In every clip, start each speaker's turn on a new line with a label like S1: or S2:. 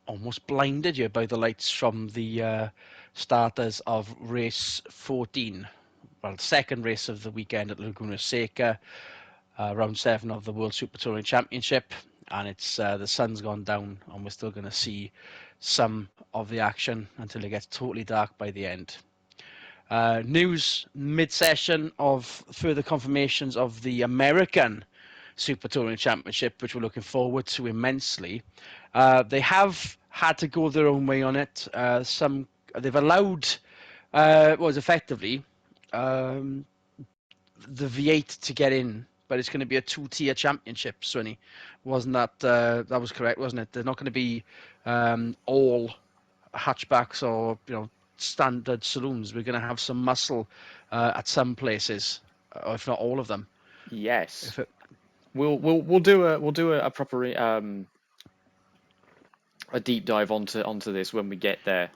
S1: almost blinded you by the lights from the starters of race 14. Well, second race of the weekend at Laguna Seca, round 7 of the World Super Touring Championship, and it's the sun's gone down, and we're still going to see some of the action until it gets totally dark by the end. News mid-session of further confirmations of the American Super Touring Championship, which we're looking forward to immensely. They have had to go their own way on it. They've allowed, effectively, the V8 to get in, but it's going to be a 2-tier championship. Swinny, wasn't that that was correct, wasn't it? They're not going to be all hatchbacks or standard saloons. We're going to have some muscle at some places, or if not all of them.
S2: Yes. We'll do a proper a deep dive onto this when we get there,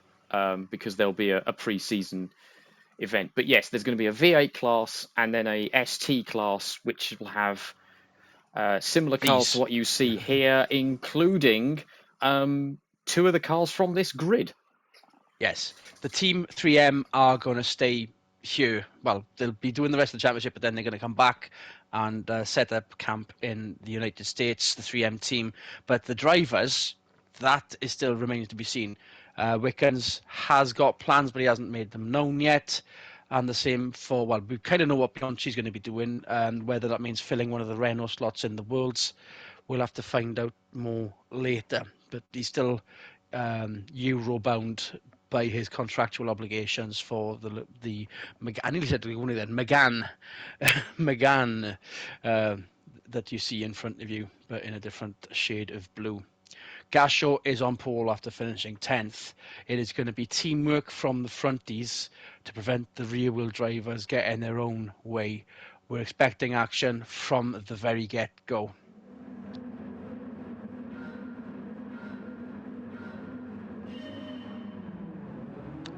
S2: because there'll be a pre-season event. But yes, there's going to be a V8 class and then a ST class, which will have similar cars to what you see here, including 2 of the cars from this grid.
S1: Yes, the Team 3M are going to stay here. Well, they'll be doing the rest of the championship, but then they're going to come back and set up camp in the United States, the 3M team. But the drivers, that is still remaining to be seen. Wickens has got plans, but he hasn't made them known yet. And the same for, well, we kind of know what Bianchi's going to be doing, and whether that means filling one of the Renault slots in the Worlds, we'll have to find out more later. But he's still Euro-bound by his contractual obligations for the I nearly said only then Megane that you see in front of you, but in a different shade of blue. Gasho is on pole after finishing 10th. It is going to be teamwork from the fronties to prevent the rear-wheel drivers getting their own way. We're expecting action from the very get-go.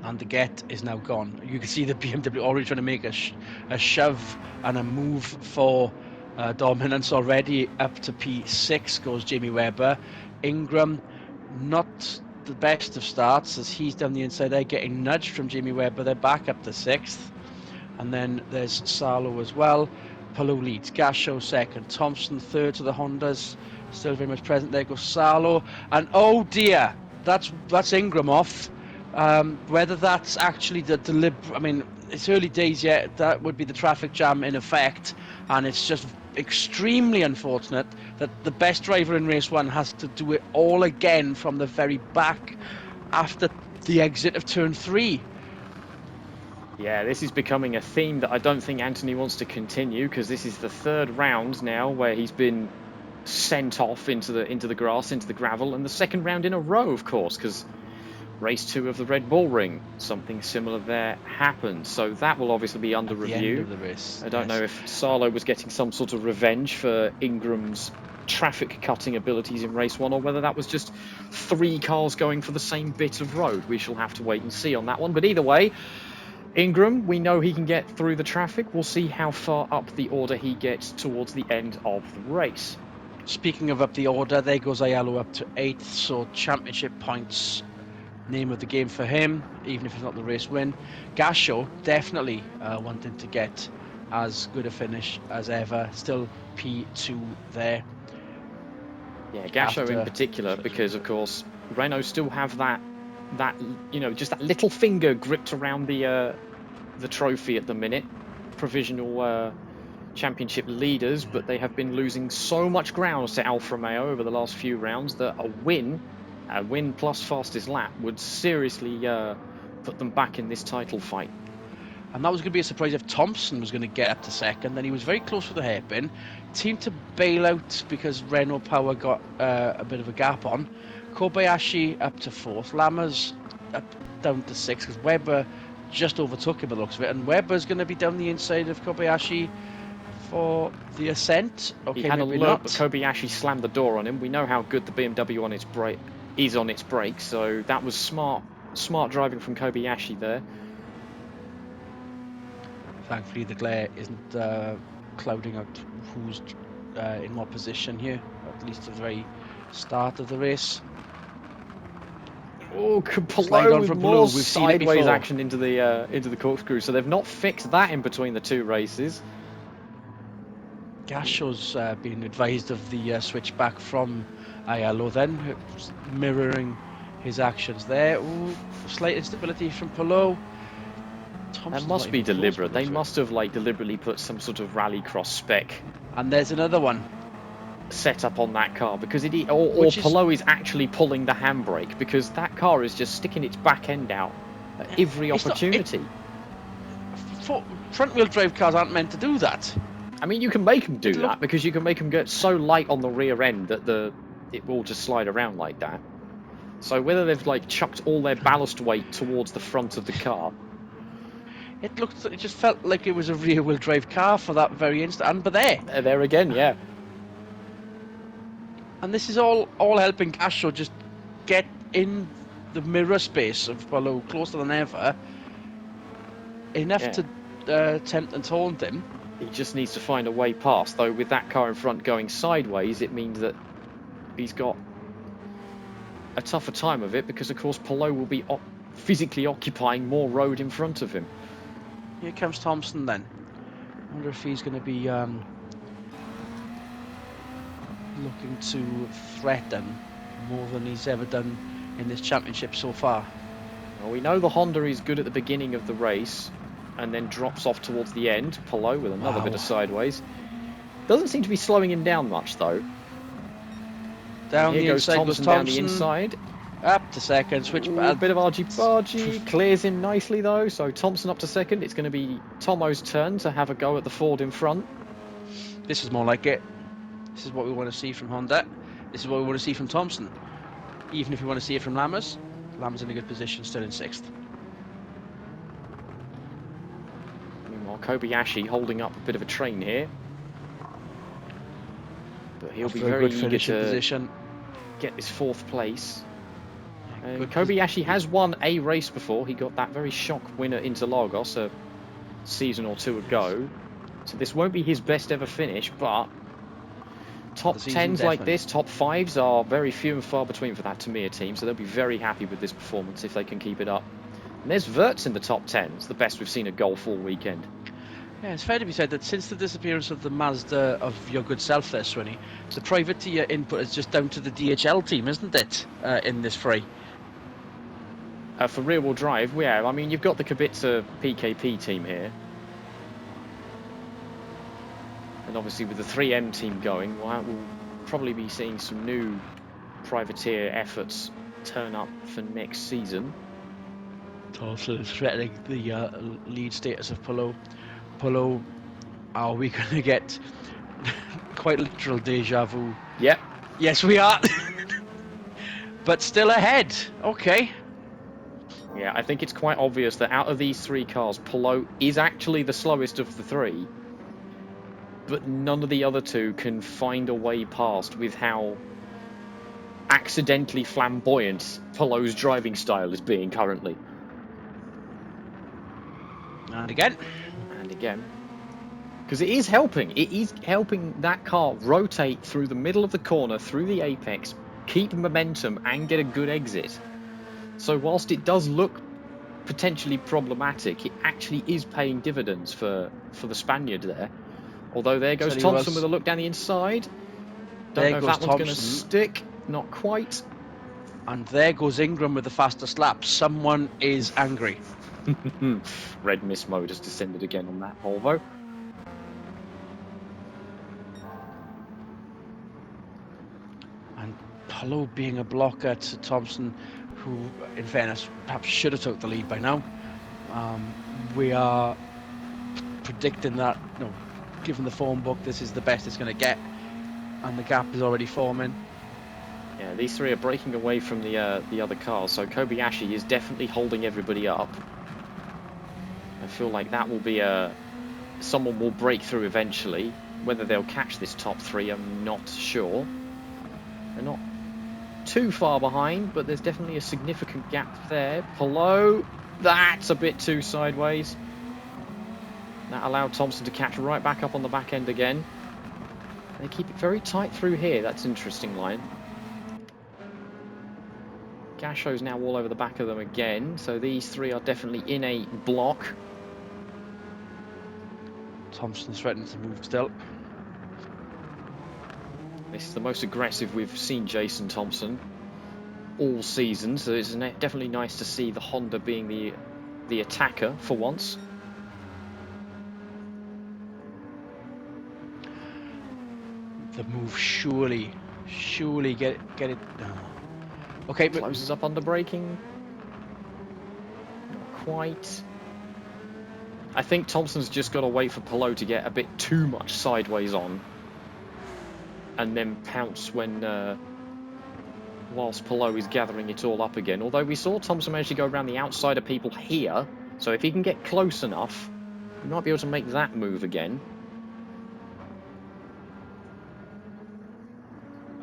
S1: And the get is now gone. You can see the BMW already trying to make a shove and a move for dominance already. Up to P6 goes Jamie Webber. Ingram, not the best of starts as he's down the inside there, getting nudged from Jamie Webber. They're back up to 6th. And then there's Salo as well. Palou leads. Gasho second. Thompson third to the Hondas. Still very much present. There goes Salo. And oh dear, that's Ingram off. Whether that's actually the deliberate, I mean, it's early days yet. That would be the traffic jam in effect, and it's just extremely unfortunate that the best driver in race 1 has to do it all again from the very back after the exit of turn 3.
S2: Yeah, this is becoming a theme that I don't think Anthony wants to continue, because this is the 3rd round now where he's been sent off into the grass, into the gravel, and the 2nd round in a row, of course, because race 2 of the Red Bull Ring, something similar there happened. So that will obviously be under review.
S1: End of the race,
S2: I don't know if Salo was getting some sort of revenge for Ingram's traffic cutting abilities in race 1, or whether that was just 3 cars going for the same bit of road. We shall have to wait and see on that one. But either way, Ingram, we know he can get through the traffic. We'll see how far up the order he gets towards the end of the race.
S1: Speaking of up the order, there goes Ayalo up to 8th, so championship points, name of the game for him, even if it's not the race win. Gasho definitely wanting to get as good a finish as ever. Still P2 there.
S2: Yeah, Gasho in particular, because of course Renault still have that just that little finger gripped around the trophy at the minute. Provisional championship leaders, but they have been losing so much ground to Alfa Romeo over the last few rounds that a win plus fastest lap would seriously put them back in this title fight.
S1: And that was going to be a surprise if Thompson was going to get up to 2nd. Then he was very close with the hairpin. Team to bail out because Renault Power got a bit of a gap on. Kobayashi up to 4th. Lammers down to 6th because Webber just overtook him by the looks of it. And Webber's going to be down the inside of Kobayashi for the ascent. Okay,
S2: he had a
S1: look,
S2: look, but Kobayashi slammed the door on him. We know how good the BMW is on its brakes, so that was smart driving from Kobayashi there.
S1: Thankfully, the glare isn't clouding out who's in what position here, at least at the very start of the race.
S2: Oh,
S1: Slide
S2: Palou
S1: on
S2: with
S1: from
S2: more
S1: Palou. We've seen it
S2: sideways
S1: before.
S2: action into the corkscrew. So they've not fixed that in between the two races.
S1: Gasho's been advised of the switch back from Ayalo then, mirroring his actions there. Ooh, slight instability from Palou.
S2: That must be deliberate. They must have like deliberately put some sort of rallycross spec.
S1: And there's another one
S2: set up on that car, because or Palou is actually pulling the handbrake, because that car is just sticking its back end out at every opportunity.
S1: Front wheel drive cars aren't meant to do that.
S2: I mean, you can make them do that, because you can make them get so light on the rear end that it will just slide around like that. So whether they've like chucked all their ballast weight towards the front of the car,
S1: it just felt like it was a rear wheel drive car for that very instant. But
S2: there again, yeah.
S1: And this is all helping Gasho just get in the mirror space of Palou closer than ever, enough to tempt and taunt him.
S2: He just needs to find a way past, though with that car in front going sideways, it means that he's got a tougher time of it, because of course Palou will be physically occupying more road in front of him.
S1: Here comes Thompson then. I wonder if he's going to be looking to threaten more than he's ever done in this championship so far.
S2: Well, we know the Honda is good at the beginning of the race and then drops off towards the end. Palou with another bit of sideways. Doesn't seem to be slowing him down much, though.
S1: Down the inside goes Thompson.
S2: Down the inside.
S1: Up to second, switch
S2: back. A bit of argy-bargy. Clears him nicely, though. So Thompson up to second. It's going to be Tomo's turn to have a go at the Ford in front.
S1: This is more like it. This is what we want to see from Honda. This is what we want to see from Thompson. Even if we want to see it from Lammers, Lammers in a good position, still in 6th.
S2: Meanwhile, Kobayashi holding up a bit of a train here. But he'll be very eager to get this 4th place. Kobayashi has won a race before. He got that very shock win at Interlagos a season or 2 ago. So this won't be his best ever finish, but top 10s like this, top 5s are very few and far between for that Tamiya team, so they'll be very happy with this performance if they can keep it up. And there's Wirtz in the top 10s, the best we've seen at Golf all weekend.
S1: Yeah, it's fair to be said that since the disappearance of the Mazda of your good self there, Swinny, the privateer input is just down to the DHL team, isn't it, in this fray?
S2: For rear-wheel drive, yeah, I mean, you've got the Kubica PKP team here. And obviously with the 3M team going, we'll probably be seeing some new privateer efforts turn up for next season.
S1: Thompson is threatening the lead status of Palou. Palou, are we going to get quite literal deja vu?
S2: Yep.
S1: Yes, we are. But still ahead. Okay.
S2: Yeah, I think it's quite obvious that out of these 3 cars, Palou is actually the slowest of the 3. But none of the other 2 can find a way past with how accidentally flamboyant Palou's driving style is being currently.
S1: And again.
S2: And again. Because it is helping. It is helping that car rotate through the middle of the corner, through the apex, keep momentum and get a good exit. So whilst it does look potentially problematic, it actually is paying dividends for the Spaniard there. Although there goes Thompson with a look down the inside. Don't know if that one's going to stick. Not quite.
S1: And there goes Ingram with the fastest lap. Someone is angry.
S2: Red Mist mode has descended again on that Volvo.
S1: And Palou being a blocker to Thompson, who, in fairness, perhaps should have took the lead by now. We are predicting that, given the form book, this is the best it's going to get, and the gap is already forming.
S2: Yeah, these 3 are breaking away from the other cars, so Kobayashi is definitely holding everybody up. I feel like that will be someone will break through eventually. Whether they'll catch this top 3, I'm not sure. They're not too far behind, but there's definitely a significant gap there. Palou, that's a bit too sideways. That allowed Thompson to catch right back up on the back end again. They keep it very tight through here. That's an interesting line. Gasho's now all over the back of them again, so these three are definitely in a block.
S1: Thompson's threatening to move still.
S2: This is the most aggressive we've seen Jason Thompson all season, so it's definitely nice to see the Honda being the attacker for once.
S1: The move surely get it. No. Okay, but
S2: Closes up under braking. Not quite. I think Thompson's just got to wait for Palou to get a bit too much sideways on, and then pounce when whilst Palou is gathering it all up again. Although we saw Thompson manage to go around the outside of people here, so if he can get close enough, he might be able to make that move again.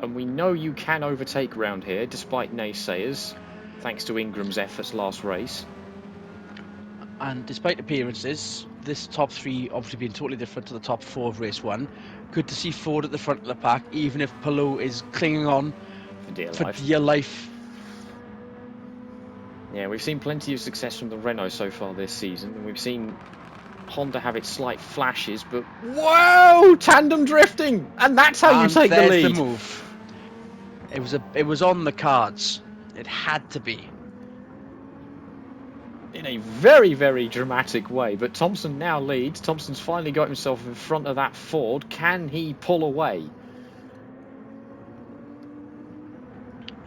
S2: And we know you can overtake round here, despite naysayers, thanks to Ingram's efforts last race.
S1: And despite appearances, this top three obviously being totally different to the top four of race one. Good to see Ford at the front of the pack, even if Palou is clinging on for dear life.
S2: Yeah, we've seen plenty of success from the Renault so far this season, and we've seen Honda have its slight flashes, but whoa, tandem drifting, and that's how you take the lead.
S1: There's the move. It was on the cards. It had to be.
S2: In a very, very dramatic way, but Thompson now leads. Thompson's finally got himself in front of that Ford. Can he pull away?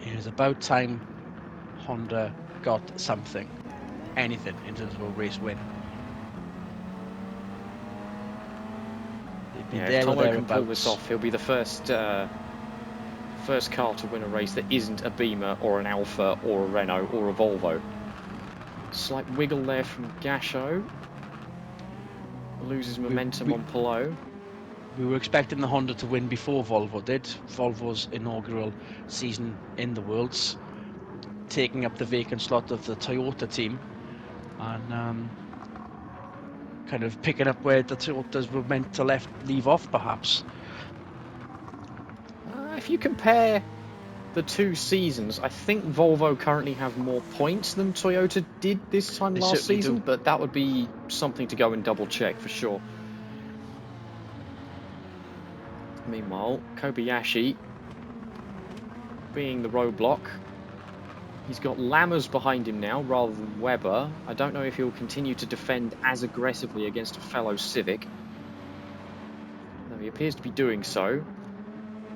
S1: It was about time Honda got something, anything, in terms of a race win.
S2: If Tomo can pull this off, he'll be the first car to win a race that isn't a Beamer or an Alfa or a Renault or a Volvo. Slight wiggle there from Gasho. Loses momentum on Palou.
S1: We were expecting the Honda to win before Volvo did. Volvo's inaugural season in the Worlds, taking up the vacant slot of the Toyota team, and kind of picking up where the Toyotas were meant to leave off, perhaps.
S2: If you compare the two seasons, I think Volvo currently have more points than Toyota did this time last season, but that would be something to go and double check for sure. Meanwhile, Kobayashi being the roadblock. He's got Lammers behind him now rather than Webber. I don't know if he'll continue to defend as aggressively against a fellow Civic. No, he appears to be doing so.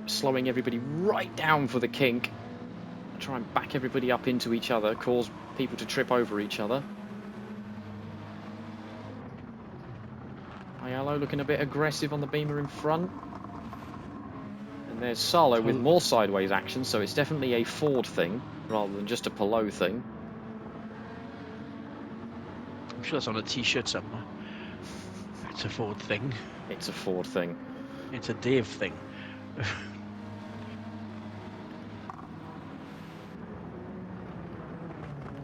S2: Slowing everybody right down for the kink. Try and back everybody up into each other, cause people to trip over each other. Ayalo looking a bit aggressive on the Beamer in front. And there's Salo with more sideways action, so it's definitely a Ford thing rather than just a Palou thing.
S1: I'm sure that's on a t-shirt somewhere. It's a Ford thing.
S2: It's a Ford thing.
S1: It's a Dave thing.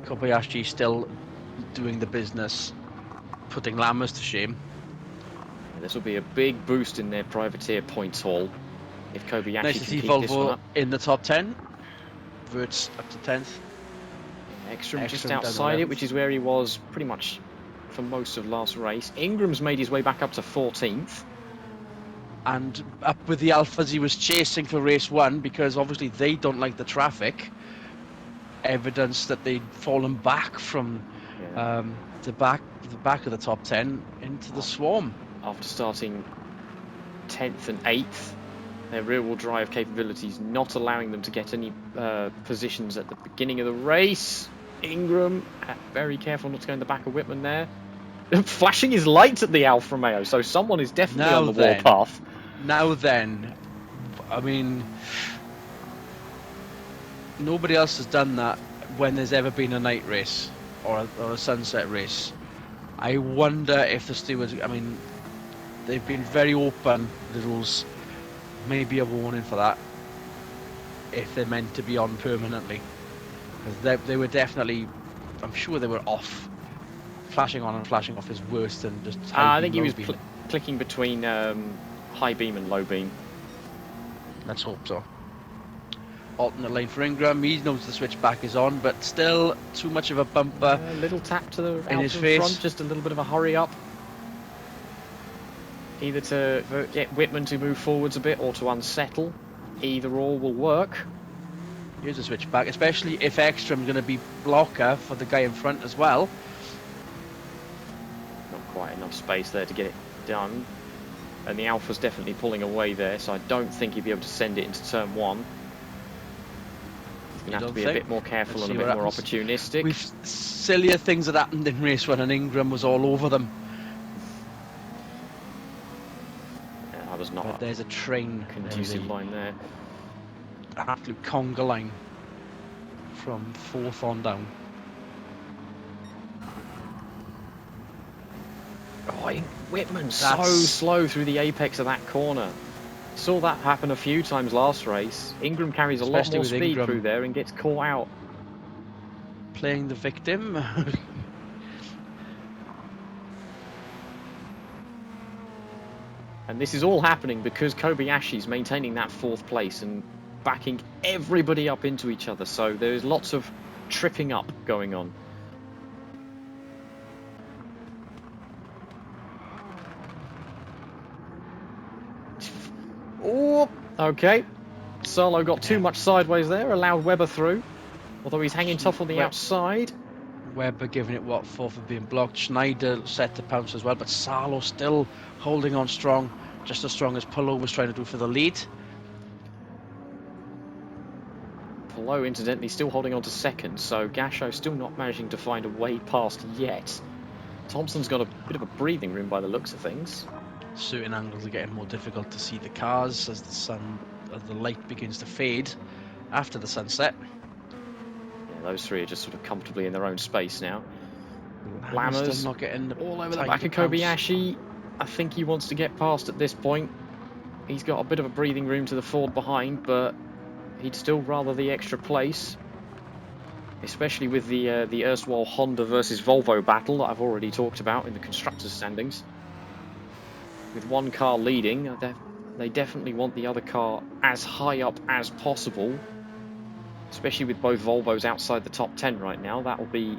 S1: Kobayashi still doing the business, putting Lammers to shame.
S2: Yeah, this will be a big boost in their privateer points haul if Kobayashi
S1: nice to
S2: can
S1: see
S2: keep
S1: Volvo
S2: this one up.
S1: In the top 10. Verts up to 10th.
S2: Ekstrom just outside it, which is where he was pretty much for most of last race. Ingram's made his way back up to 14th.
S1: And up with the Alphas he was chasing for race one, because obviously they don't like the traffic. Evidence that they'd fallen back from the back of the top 10 into the swarm.
S2: After starting 10th and 8th, their rear-wheel drive capabilities not allowing them to get any positions at the beginning of the race. Ingram, very careful not to go in the back of Whitman there. Flashing his lights at the Alfa Romeo, so someone is definitely on the warpath.
S1: Now then, I mean, nobody else has done that when there's ever been a night race or a sunset race. I wonder if the stewards, I mean, they've been very open, the rules. Maybe a warning for that if they're meant to be on permanently. Because they were definitely, I'm sure they were off. Flashing on and flashing off is worse than just high beam,
S2: I think he was clicking between high beam and low beam.
S1: Let's hope so. alternate line for Ingram. He knows the switchback is on, but still too much of a bumper.
S2: A little tap to the
S1: in his
S2: Alfa
S1: face.
S2: front, just a little bit of a hurry up. Either to get Whitman to move forwards a bit or to unsettle. Either or will work.
S1: Here's a switchback, especially if Ekstrom's going to be blocker for the guy in front as well.
S2: Not quite enough space there to get it done. And the Alpha's definitely pulling away there, so I don't think he'll be able to send it into turn 1. He's going to have to be a bit more careful and a bit more opportunistic.
S1: We've sillier things that happened in race 1 and Ingram was all over them.
S2: Yeah, that was not.
S1: But there's a train.
S2: Conducive line there.
S1: Absolute conga line from 4th on down.
S2: Oh, Whitman so slow through the apex of that corner. Saw that happen a few times last race. Ingram carries a lot more speed through there and gets caught out.
S1: Playing the victim.
S2: And this is all happening because Kobayashi's maintaining that 4th place and backing everybody up into each other. So there's lots of tripping up going on. Oh, okay. Solo got too much sideways there, allowed Webber through. Although he's hanging tough on the outside.
S1: Webber giving it what for being blocked. Schneider set to pounce as well, but Salo still holding on strong, just as strong as Pullo was trying to do for the lead.
S2: Pullo, incidentally, still holding on to 2nd, so Gasho still not managing to find a way past yet. Thompson's got a bit of a breathing room by the looks of things.
S1: Certain angles are getting more difficult to see the cars as the light begins to fade after the sunset.
S2: Yeah, those three are just sort of comfortably in their own space now.
S1: Lammers still not getting
S2: all over the back of Kobayashi. I think he wants to get past at this point. He's got a bit of a breathing room to the Ford behind, but he'd still rather the extra place, especially with the erstwhile Honda versus Volvo battle that I've already talked about in the constructors' standings. With one car leading, they definitely want the other car as high up as possible, especially with both Volvos outside the top 10 right now. That will be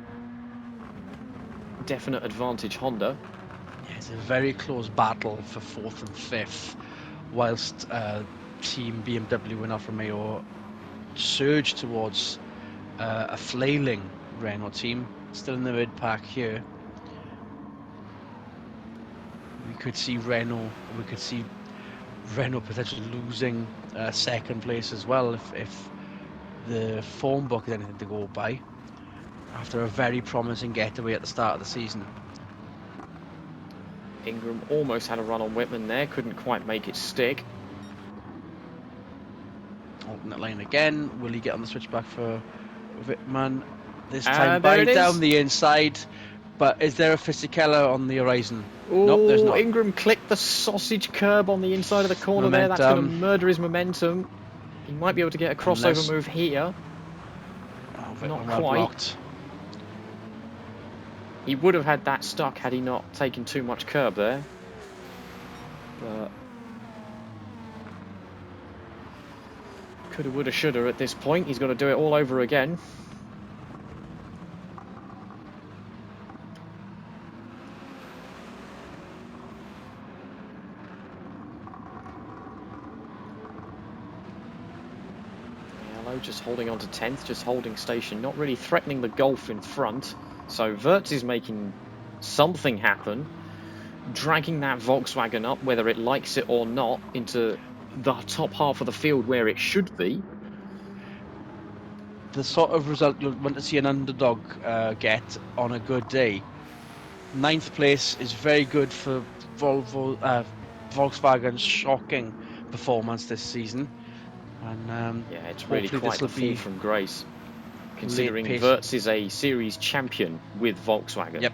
S2: definite advantage Honda.
S1: Yeah, it's a very close battle for 4th and 5th, whilst Team BMW and Alfa Romeo surge towards a flailing Renault team, still in the mid-pack here. We could see Renault potentially losing 2nd place as well if the form book is anything to go by, after a very promising getaway at the start of the season.
S2: Ingram almost had a run on Whitman there, couldn't quite make it stick.
S1: Alternate line again. Will he get on the switchback for Whitman? This time by down the inside. But is there a Fisichella on the horizon?
S2: Ooh,
S1: nope, there's not.
S2: Ingram clicked the sausage curb on the inside of the corner there. That's going to murder his momentum. He might be able to get a crossover move here. Not quite.
S1: Blocked.
S2: He would have had that stuck had he not taken too much curb there. But coulda, woulda, shoulda at this point. He's got to do it all over again. Just holding on to 10th, just holding station, not really threatening the Golf in front. So Wirtz is making something happen, dragging that Volkswagen up, whether it likes it or not, into the top half of the field where it should be.
S1: The sort of result you'll want to see an underdog get on a good day. 9th place is very good for Volkswagen's shocking performance this season. And
S2: yeah, it's really quite a fall from grace, considering Wirtz is a series champion with Volkswagen.
S1: Yep.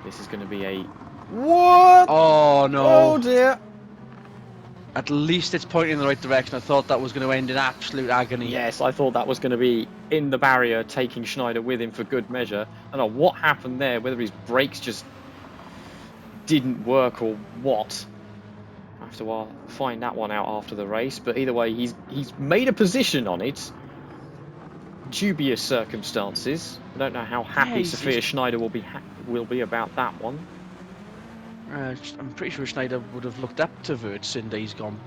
S2: This is going to be a... What?
S1: Oh, no.
S2: Oh, dear.
S1: At least it's pointing in the right direction. I thought that was going to end in absolute agony.
S2: Yes, I thought that was going to be in the barrier, taking Schneider with him for good measure. I don't know what happened there, whether his brakes just didn't work or what. have to find that one out after the race. But either way, he's made a position on it. Dubious circumstances. I don't know how happy Sophia Schneider will be about that one.
S1: I'm pretty sure Schneider would have looked up to Wirtz in days gone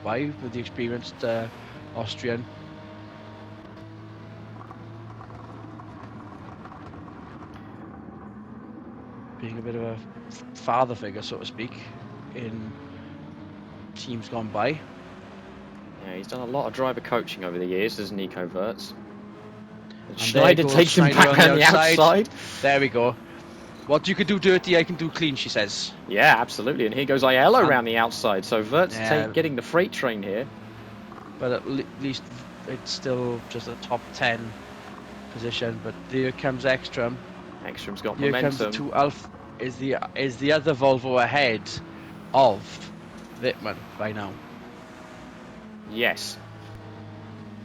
S1: by with the experienced Austrian. Being a bit of a father figure, so to speak, in teams gone by.
S2: Yeah, he's done a lot of driver coaching over the years, doesn't Nico Wirtz? And Schneider takes him back on the outside.
S1: There we go. What you could do dirty, I can do clean, she says.
S2: Yeah, absolutely. And here goes Aiello around the outside. So Wirtz getting the freight train here.
S1: But at least it's still just a top 10 position. But there comes Ekstrom.
S2: Ekstrom's got
S1: here
S2: momentum.
S1: Here comes the 2 Alpha. Is the other Volvo ahead of Wittmann by now?
S2: Yes.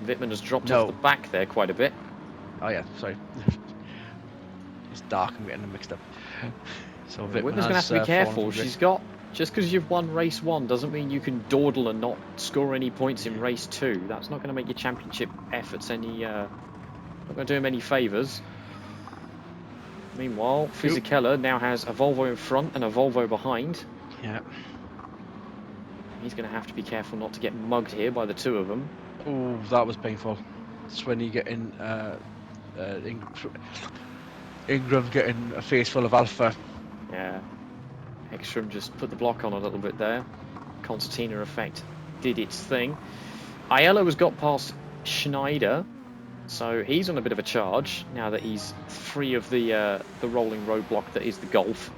S2: Wittmann has dropped off the back there quite a bit.
S1: Oh yeah, sorry. It's dark, I'm getting them mixed up. So
S2: Wittmann's going to have to be careful. She's got, just because you've won race 1 doesn't mean you can dawdle and not score any points in race 2. That's not going to make your championship efforts not going to do him any favours. Meanwhile, Fisichella now has a Volvo in front and a Volvo behind.
S1: Yeah.
S2: He's going to have to be careful not to get mugged here by the 2 of them.
S1: Oh, that was painful. It's when you get in Ingram getting a face full of Alpha.
S2: Yeah. Ekstrom just put the block on a little bit there. Concertina effect did its thing. Aiello has got past Schneider, so he's on a bit of a charge now that he's free of the rolling roadblock that is the Golf.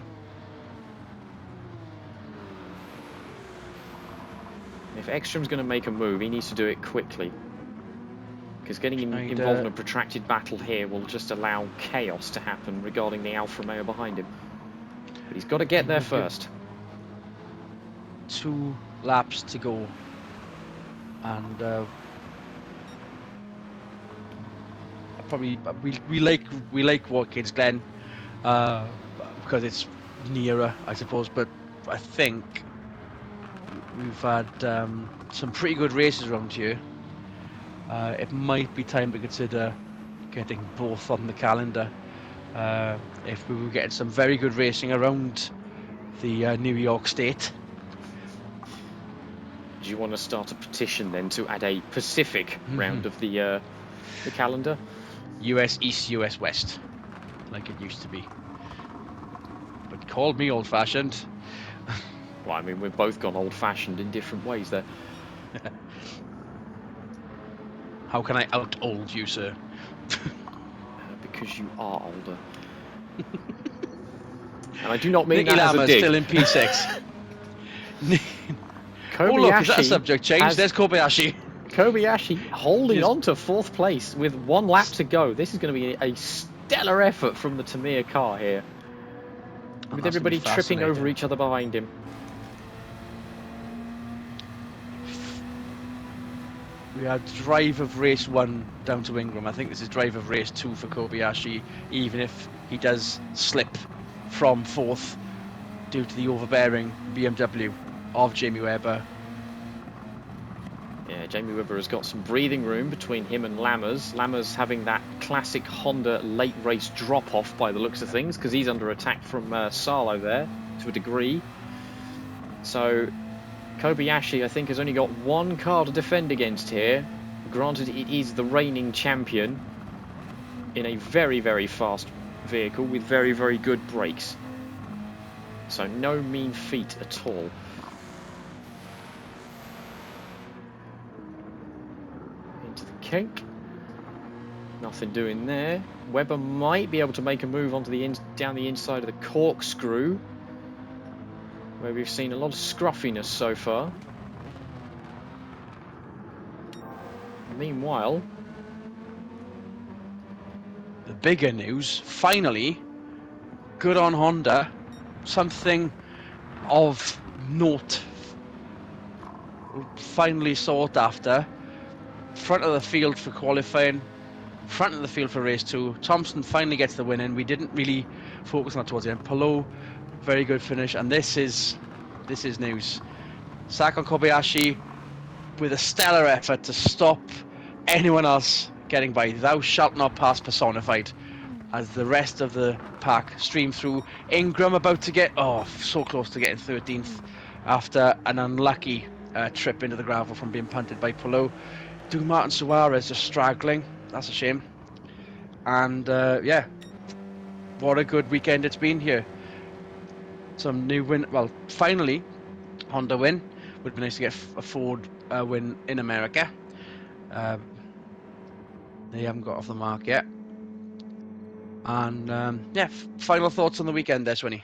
S2: If Ekstrom's going to make a move, he needs to do it quickly. Because getting him involved in a protracted battle here will just allow chaos to happen regarding the Alfa Romeo behind him. But he's got to get there first.
S1: 2 laps to go. And probably we like Watkins Glen because it's nearer, I suppose. But I think we've had some pretty good races around here. It might be time to consider getting both on the calendar. If we were getting some very good racing around the New York State.
S2: Do you want to start a petition then to add a Pacific round of the calendar?
S1: US East, US West, like it used to be. But call me old-fashioned.
S2: Well, I mean, we've both gone old-fashioned in different ways there.
S1: How can I out-old you, sir?
S2: Because you are older. And I do not mean that as a dig.
S1: Still in P6. Oh look, is that a subject change? There's Kobayashi.
S2: Kobayashi holding on to 4th place with 1 lap to go. This is going to be a stellar effort from the Tamir car here. With everybody tripping over each other behind him.
S1: We had drive of race 1 down to Ingram. I think this is drive of race 2 for Kobayashi, even if he does slip from 4th due to the overbearing BMW of Jamie Webber.
S2: Yeah, Jamie Webber has got some breathing room between him and Lammers. Lammers having that classic Honda late race drop-off by the looks of things, because he's under attack from Salo there to a degree. So Kobayashi, I think, has only got 1 car to defend against here. Granted, it is the reigning champion in a very, very fast vehicle with very, very good brakes. So no mean feat at all. Into the kink. Nothing doing there. Webber might be able to make a move onto the down the inside of the corkscrew, where we've seen a lot of scruffiness so far. Meanwhile,
S1: the bigger news, finally, good on Honda, something of note, finally sought after. Front of the field for qualifying, front of the field for race 2. Thompson finally gets the win in. We didn't really focus on that towards the end. Palou, very good finish, and this is news. Sakon Kobayashi with a stellar effort to stop anyone else getting by. Thou shalt not pass personified as the rest of the pack stream through. Ingram about to get, so close to getting 13th after an unlucky trip into the gravel from being punted by Palou. Dumas and Suarez just straggling. That's a shame. And yeah, what a good weekend it's been here. Some new win. Well, finally, Honda win. Would be nice to get a Ford win in America. They haven't got off the mark yet. And yeah, final thoughts on the weekend there, Swinny.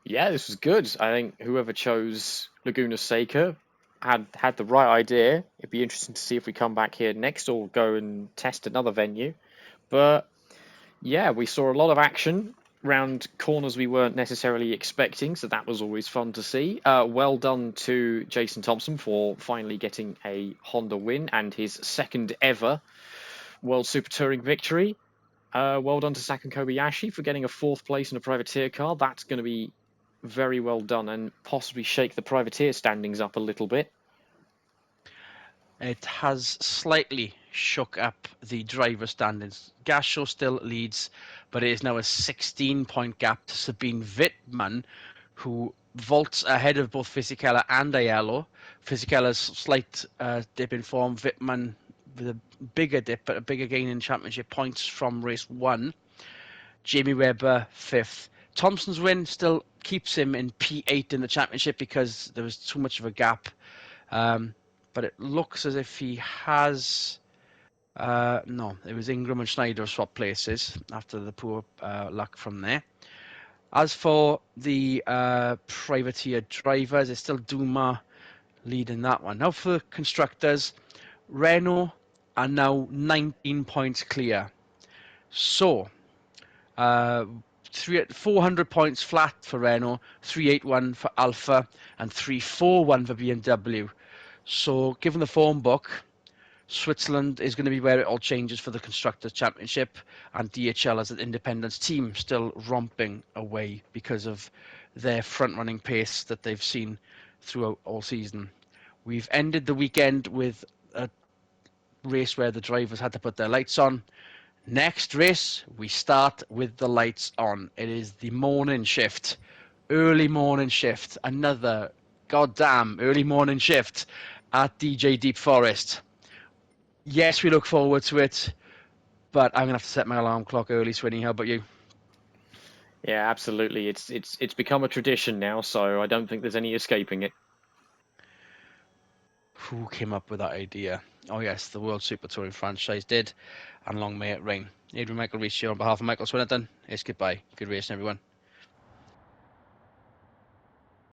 S2: Yeah, this was good. I think whoever chose Laguna Seca had the right idea. It'd be interesting to see if we come back here next or go and test another venue. But yeah, we saw a lot of action round corners we weren't necessarily expecting, so that was always fun to see. Well done to Jason Thompson for finally getting a Honda win and his second ever World Super Touring victory. Well done to Sakon Kobayashi for getting a 4th place in a privateer car. That's going to be very well done and possibly shake the privateer standings up a little bit.
S1: It has slightly shook up the driver standings. Gasho still leads, but it is now a 16-point gap to Sabine Wittmann, who vaults ahead of both Fisichella and Aiello. Fisichella's slight dip in form, Wittmann with a bigger dip, but a bigger gain in championship points from race 1. Jamie Webber 5th. Thompson's win still keeps him in P8 in the championship because there was too much of a gap. But it looks as if he has... no, it was Ingram and Schneider swap places after the poor luck from there. As for the privateer drivers, it's still Dumas leading that one. Now for the constructors, Renault are now 19 points clear. So, 400 points flat for Renault, 381 for Alfa, and 341 for BMW. So, given the form book, Switzerland is going to be where it all changes for the Constructors' Championship, and DHL as an independence team still romping away because of their front-running pace that they've seen throughout all season. We've ended the weekend with a race where the drivers had to put their lights on. Next race, we start with the lights on. It is the morning shift, early morning shift, another goddamn early morning shift at DJ Deep Forest. Yes, we look forward to it, but I'm gonna have to set my alarm clock early. Swinny, how about you?
S2: Yeah, absolutely. It's become a tradition now, so I don't think there's any escaping it.
S1: Who came up with that idea? Oh yes, the World Super Touring franchise did, and long may it reign. Adrian Michael Reese here on behalf of Michael Swinnerton. It's goodbye. Good racing, everyone.